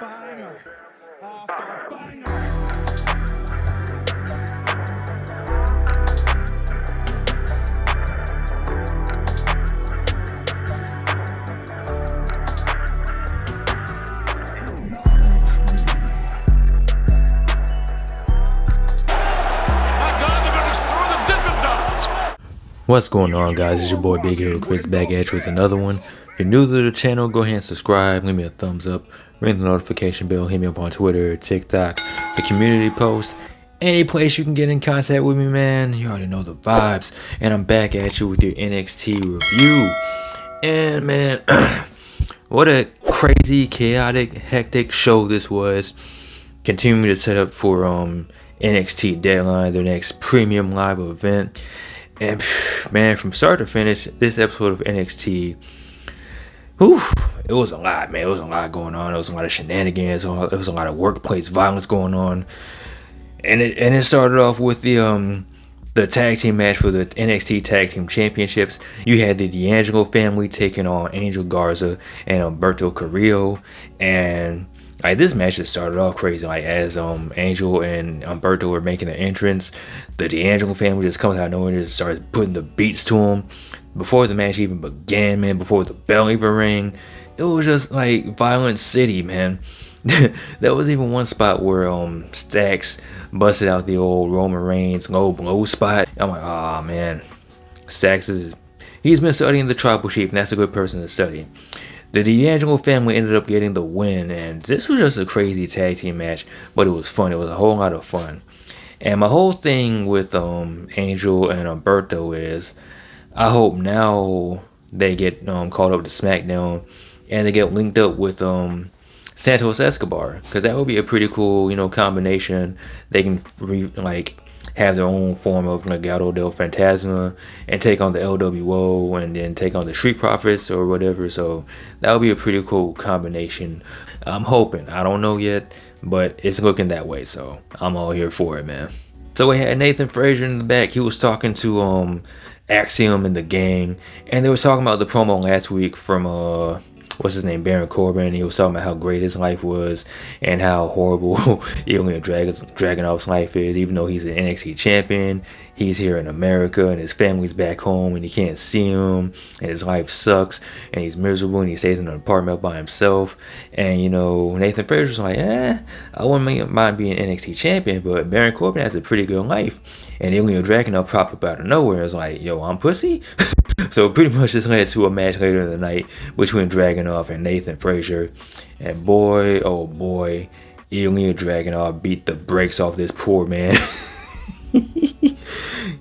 Banger after banger. What's going on, guys? It's your boy Big Hero Chris back at you with another one. If you're new to the channel, go ahead and subscribe, leave me a thumbs up, ring the notification bell, hit me up on Twitter, TikTok, the community post, any place you can get in contact with me, man. You already know the vibes. And I'm back at you with your NXT review. And man, what a crazy, chaotic, hectic show this was. Continuing to set up for NXT Deadline, their next premium live event. And man, from start to finish, this episode of NXT, it was a lot, man. It was a lot going on. There was a lot of shenanigans. There was a lot of workplace violence going on. And it started off with the tag team match for the NXT Tag Team Championships. You had the D'Angelo family taking on Angel Garza and Humberto Carrillo. And like, this match just started off crazy. Like, as Angel and Humberto were making their entrance, the D'Angelo family just comes out of nowhere and just starts putting the beats to them. Before the match even began, man, before the bell even rang, it was just like Violent City, man. There was even one spot where Stacks busted out the old Roman Reigns low blow spot. I'm like, oh man, he's been studying the Tribal Chief, and that's a good person to study. The D'Angelo family ended up getting the win, and this was just a crazy tag team match, but it was fun. It was a whole lot of fun. And my whole thing with Angel and Humberto is, I hope now they get called up to SmackDown and they get linked up with Santos Escobar, because that would be a pretty cool, combination. They can have their own form of Legado del Fantasma and take on the LWO and then take on the Street Profits or whatever. So that would be a pretty cool combination. I'm hoping. I don't know yet, but it's looking that way. So I'm all here for it, man. So we had Nathan Frazier in the back. He was talking to Axiom and the gang, and they were talking about the promo last week from what's his name, Baron Corbin. He was talking about how great his life was and how horrible Ilya Dragunov's life is. Even though he's an NXT champion, he's here in America and his family's back home and he can't see him, and his life sucks and he's miserable and he stays in an apartment by himself. And Nathan Frazier's like, I wouldn't mind being NXT champion, but Baron Corbin has a pretty good life. And Ilya Dragunov popped up out of nowhere and was like, yo, I'm pussy? So pretty much this led to a match later in the night between Dragunov and Nathan Frazier. And boy, oh boy, Ilya Dragunov beat the brakes off this poor man.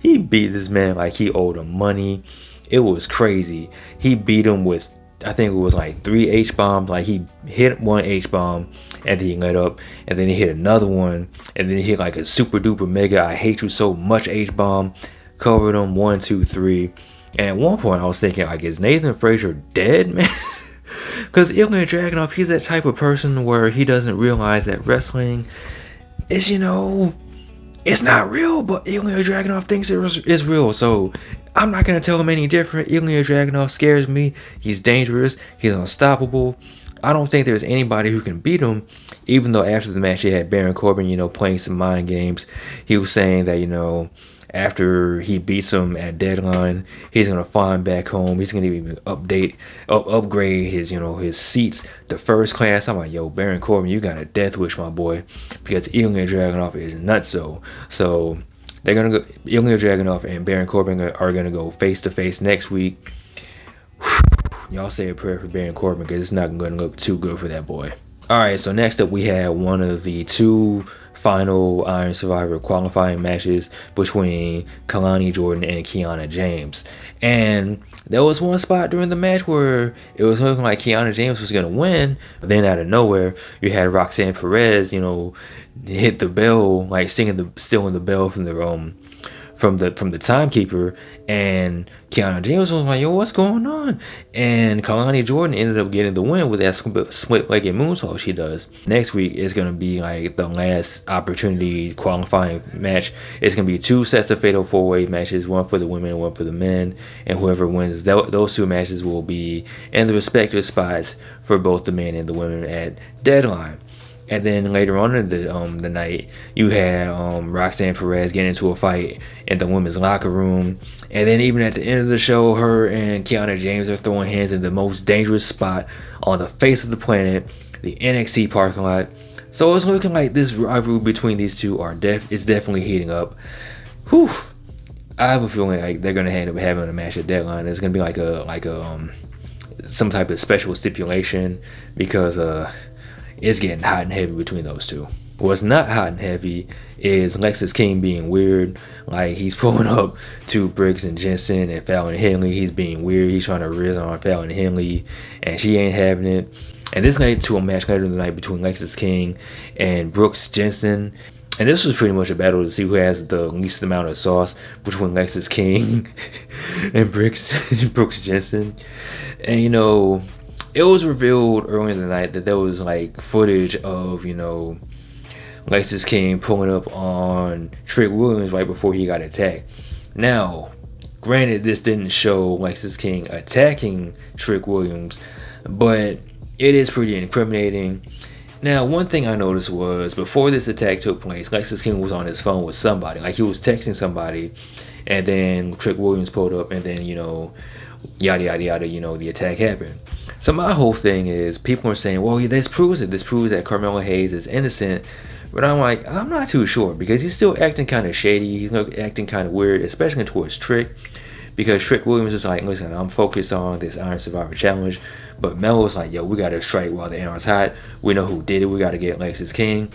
He beat this man like he owed him money. It was crazy. He beat him with, I think it was like 3 H-bombs. Like, he hit one H-bomb and then he let up, and then he hit another one, and then he hit like a super duper mega I hate you so much H-bomb. Covered him 1, 2, 3. And at one point I was thinking, like, is Nathan Frazier dead, man? Because Ilya Dragunov, he's that type of person where he doesn't realize that wrestling is, it's not real, but Ilya Dragunov thinks it's real. So I'm not going to tell him any different. Ilya Dragunov scares me. He's dangerous. He's unstoppable. I don't think there's anybody who can beat him. Even though after the match you had Baron Corbin, playing some mind games. He was saying that, after he beats him at Deadline, he's gonna fly him back home. He's gonna even upgrade his, his seats to first class. I'm like, yo, Baron Corbin, you got a death wish, my boy, because Ilya Dragunov is nutso. So they're gonna go. Ilya Dragunov and Baron Corbin are gonna go face to face next week. Y'all say a prayer for Baron Corbin, because it's not gonna look too good for that boy. All right, so next up we had one of the two final Iron Survivor qualifying matches between Kalani Jordan and Kiana James. And there was one spot during the match where it was looking like Kiana James was going to win, but then out of nowhere, you had Roxanne Perez, hit the bell, like stealing the bell from from the timekeeper, and Kiana James was like, yo, what's going on? And Kalani Jordan ended up getting the win with that split-legged moonsault she does. Next week is going to be like the last opportunity qualifying match. It's going to be 2 sets of fatal 4-way matches, one for the women and one for the men, and whoever wins those 2 matches will be in the respective spots for both the men and the women at Deadline. And then later on in the night, you had Roxanne Perez getting into a fight in the women's locker room. And then even at the end of the show, her and Kiana James are throwing hands in the most dangerous spot on the face of the planet, the NXT parking lot. So it's looking like this rivalry between these two is definitely heating up. Whew. I have a feeling like they're gonna end up having a match at Deadline. It's gonna be like a some type of special stipulation because it's getting hot and heavy between those two. What's not hot and heavy is Lexis King being weird. Like, he's pulling up to Briggs and Jensen and Fallon Henley. He's being weird. He's trying to riz on Fallon Henley, and she ain't having it. And this led to a match later in the night between Lexis King and Brooks Jensen. And this was pretty much a battle to see who has the least amount of sauce between Lexis King and Brooks Jensen. And, you know, it was revealed earlier in the night that there was like footage of, you know, Lexis King pulling up on Trick Williams right before he got attacked. Now, granted, this didn't show Lexis King attacking Trick Williams, but it is pretty incriminating. Now, one thing I noticed was before this attack took place, Lexis King was on his phone with somebody. Like, he was texting somebody, and then Trick Williams pulled up, and then, you know, yada yada yada, you know, the attack happened. So my whole thing is, people are saying, well, this proves it. This proves that Carmelo Hayes is innocent. But I'm like, I'm not too sure, because he's still acting kind of shady. He's acting kind of weird, especially towards Trick. Because Trick Williams is like, listen, I'm focused on this Iron Survivor Challenge. But Melo's like, yo, we got to strike while the iron's hot. We know who did it. We got to get Lexis King.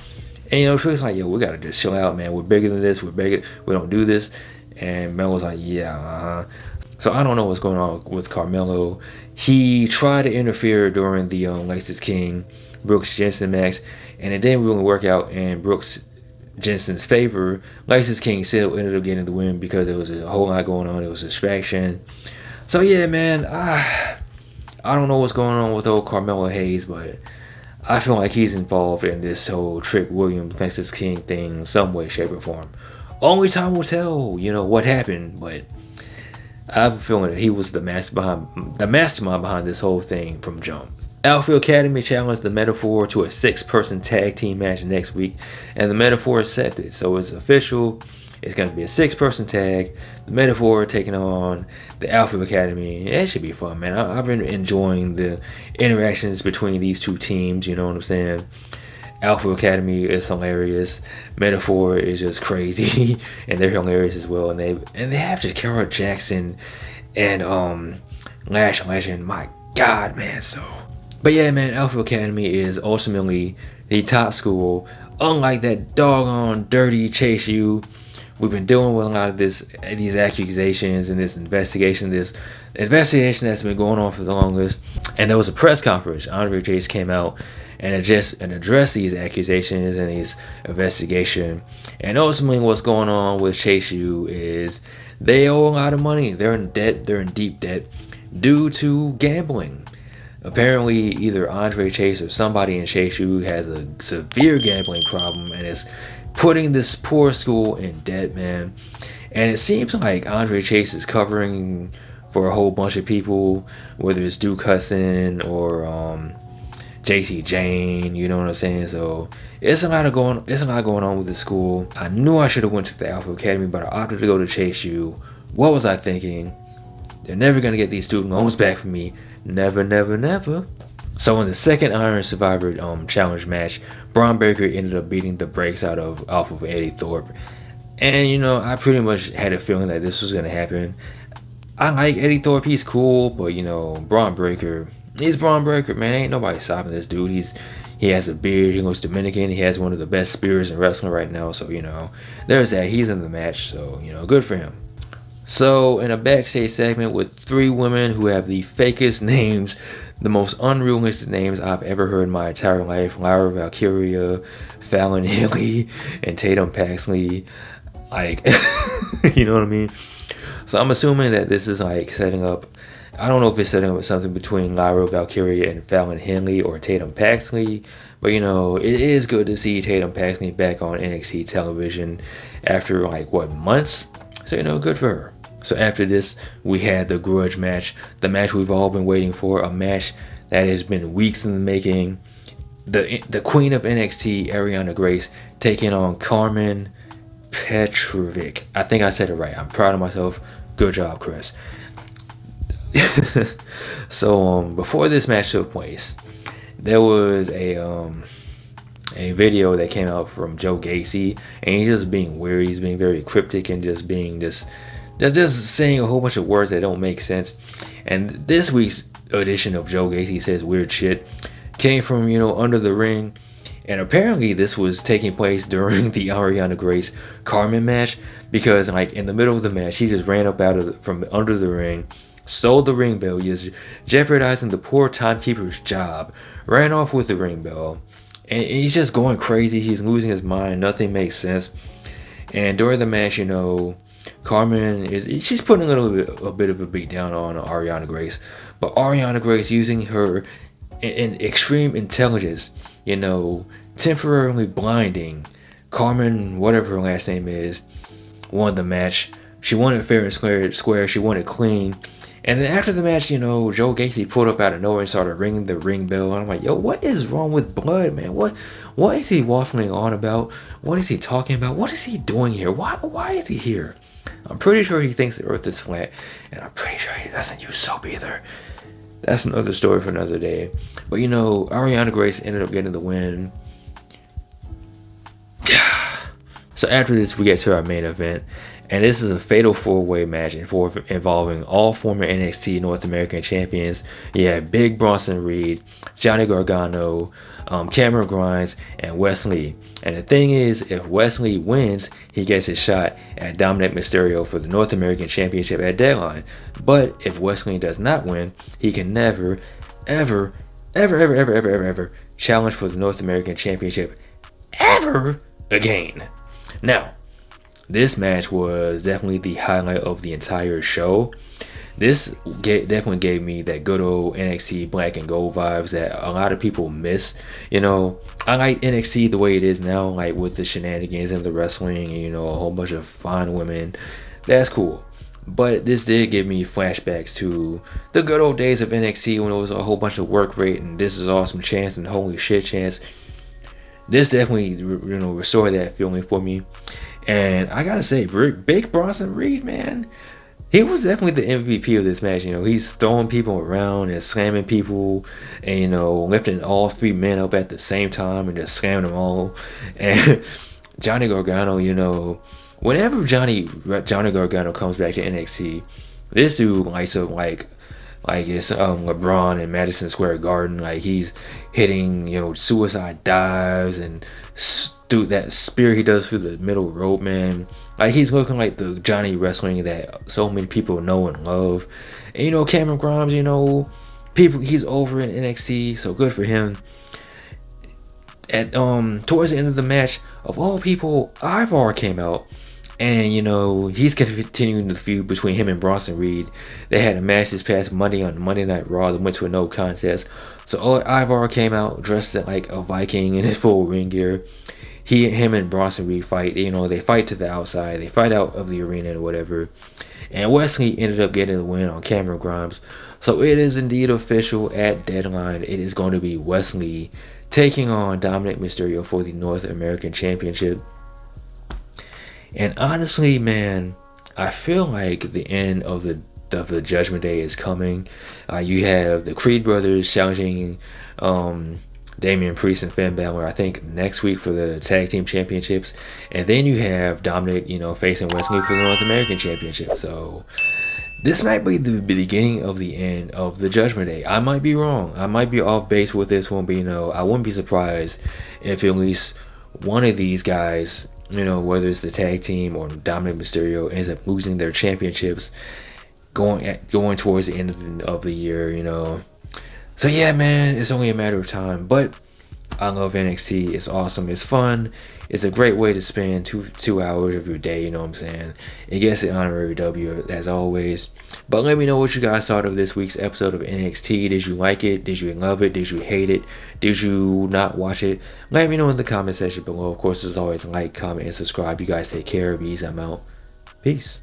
And, you know, Trick's like, yo, we got to just chill out, man. We're bigger than this. We're bigger. We don't do this. And Melo's like, yeah, So I don't know what's going on with Carmelo. He tried to interfere during the Lexis King Brooks Jensen match, and it didn't really work out in Brooks Jensen's favor. Lexis King still ended up getting the win because there was a whole lot going on. It was a distraction. So yeah, man, I don't know what's going on with old Carmelo Hayes, but I feel like he's involved in this whole Trick Williams Lexis King thing in some way, shape, or form. Only time will tell, you know, what happened, but I have a feeling that he was the mastermind behind this whole thing from jump. Alpha Academy challenged the Metaphor to a 6-person tag team match next week, and the Metaphor accepted. So it's official. It's going to be a 6-person tag. The Metaphor taking on the Alpha Academy. It should be fun, man. I've been enjoying the interactions between these two teams. You know what I'm saying? Alpha Academy is hilarious. Metaphor is just crazy, and they're hilarious as well. And they have just Carol Jackson and Lash Legend. My God, man. But yeah, man, Alpha Academy is ultimately the top school. Unlike that doggone dirty Chase U, we've been dealing with a lot of these accusations and this investigation that's been going on for the longest. And there was a press conference. Andre Chase came out and address these accusations and these investigation. And ultimately what's going on with Chase U is they owe a lot of money. They're in debt. They're in deep debt due to gambling. Apparently either Andre Chase or somebody in Chase U has a severe gambling problem and is putting this poor school in debt, man. And it seems like Andre Chase is covering for a whole bunch of people, whether it's Duke Hudson or JC Jane, you know what I'm saying? So it's a lot going on with the school. I knew I should have went to the Alpha Academy, but I opted to go to Chase U. What was I thinking? They're never gonna get these student loans back from me. Never, never, never. So in the second Iron Survivor Challenge match, Braun Breaker ended up beating the brakes out of Eddie Thorpe. And you know, I pretty much had a feeling that this was gonna happen. I like Eddie Thorpe, he's cool, but you know, Braun Breaker, he's Braun Breaker, man. Ain't nobody stopping this dude. He has a beard, he looks Dominican, he has one of the best spears in wrestling right now, so you know, there's that. He's in the match, so you know, good for him. So in a backstage segment with 3 women who have the fakest names, the most unrealistic names I've ever heard in my entire life, Lyra Valkyria, Fallon Henley, and Tatum Paxley. Like You know what I mean? So I'm assuming that this is like setting up. I don't know if it's setting up something between Lyra Valkyria and Fallon Henley or Tatum Paxley, but you know, it is good to see Tatum Paxley back on NXT television after like what, months? So you know, good for her. So after this, we had the grudge match, the match we've all been waiting for, a match that has been weeks in the making. The queen of NXT, Ariana Grace, taking on Carmen Petrovic. I think I said it right. I'm proud of myself. Good job, Chris. So before this match took place, there was a video that came out from Joe Gacy, and he's just being weird. He's being very cryptic and just saying a whole bunch of words that don't make sense. And this week's edition of Joe Gacy Says Weird Shit came from, you know, Under the Ring. And apparently this was taking place during the Ariana Grace Carmen match, because like in the middle of the match, he just ran up from under the ring, stole the ring bell, just jeopardizing the poor timekeeper's job, ran off with the ring bell, and he's just going crazy. He's losing his mind. Nothing makes sense. And during the match, you know, she's putting a bit of a beat down on Ariana Grace, but Ariana Grace, using her in extreme intelligence, you know, temporarily blinding Carmen, whatever her last name is, won the match. She won it fair and square. She won it clean. And then after the match, you know, Joe Gacy pulled up out of nowhere and started ringing the ring bell. And I'm like, yo, what is wrong with Blood, man? What is he waffling on about? What is he talking about? What is he doing here? Why is he here? I'm pretty sure he thinks the earth is flat, and I'm pretty sure he doesn't use soap either. That's another story for another day. But you know, Ariana Grace ended up getting the win. So after this, we get to our main event, and this is a fatal 4-way match involving all former NXT North American champions. Yeah, Big Bronson Reed, Johnny Gargano, Cameron Grimes, and Wesley. And the thing is, if Wesley wins, he gets his shot at Dominic Mysterio for the North American Championship at Deadline. But if Wesley does not win, he can never, ever challenge for the North American Championship ever again. Now, this match was definitely the highlight of the entire show. This definitely gave me that good old NXT black and gold vibes that a lot of people miss. You know, I like NXT the way it is now, like with the shenanigans and the wrestling and, you know, a whole bunch of fine women. That's cool. But this did give me flashbacks to the good old days of NXT when it was a whole bunch of work rate and this is awesome chance and holy shit chance. This definitely, you know, restored that feeling for me. And I gotta say, Big Bronson Reed, man, he was definitely the MVP of this match. You know, he's throwing people around and slamming people and, you know, lifting all 3 men up at the same time and just slamming them all. And Johnny Gargano, you know, whenever Johnny Gargano comes back to NXT, this dude lights up like it's LeBron in Madison Square Garden. Like, he's hitting, you know, suicide dives and dude, that spear he does through the middle rope, man. Like, he's looking like the Johnny wrestling that so many people know and love. And, you know, Cameron Grimes, you know, he's over in NXT, so good for him. At towards the end of the match, of all people, Ivar came out. And, you know, he's continuing the feud between him and Bronson Reed. They had a match this past Monday on Monday Night Raw that went to a no contest. So Ivar came out dressed like a Viking in his full ring gear. Him and Bronson Reed fight. You know, they fight to the outside. They fight out of the arena or whatever. And Wesley ended up getting the win on Cameron Grimes. So it is indeed official at Deadline. It is going to be Wesley taking on Dominic Mysterio for the North American Championship. And honestly, man, I feel like the end of the Judgment Day is coming. You have the Creed brothers challenging Damian Priest and Finn Balor, I think, next week for the Tag Team Championships. And then you have Dominic, you know, facing Wesley for the North American Championship. So this might be the beginning of the end of the Judgment Day. I might be wrong. I might be off base with this one, but, you know, I wouldn't be surprised if at least one of these guys, you know, whether it's the tag team or Dominic Mysterio, ends up losing their championships going towards the end of the year, you know. So yeah, man, it's only a matter of time. But I love NXT. It's awesome. It's fun. It's a great way to spend two hours of your day, you know what I'm saying? It gets an honorary W as always. But let me know what you guys thought of this week's episode of NXT. Did you like it? Did you love it? Did you hate it? Did you not watch it? Let me know in the comment section below. Of course, as always, like, comment, and subscribe. You guys take care. Peace. I'm out. Peace.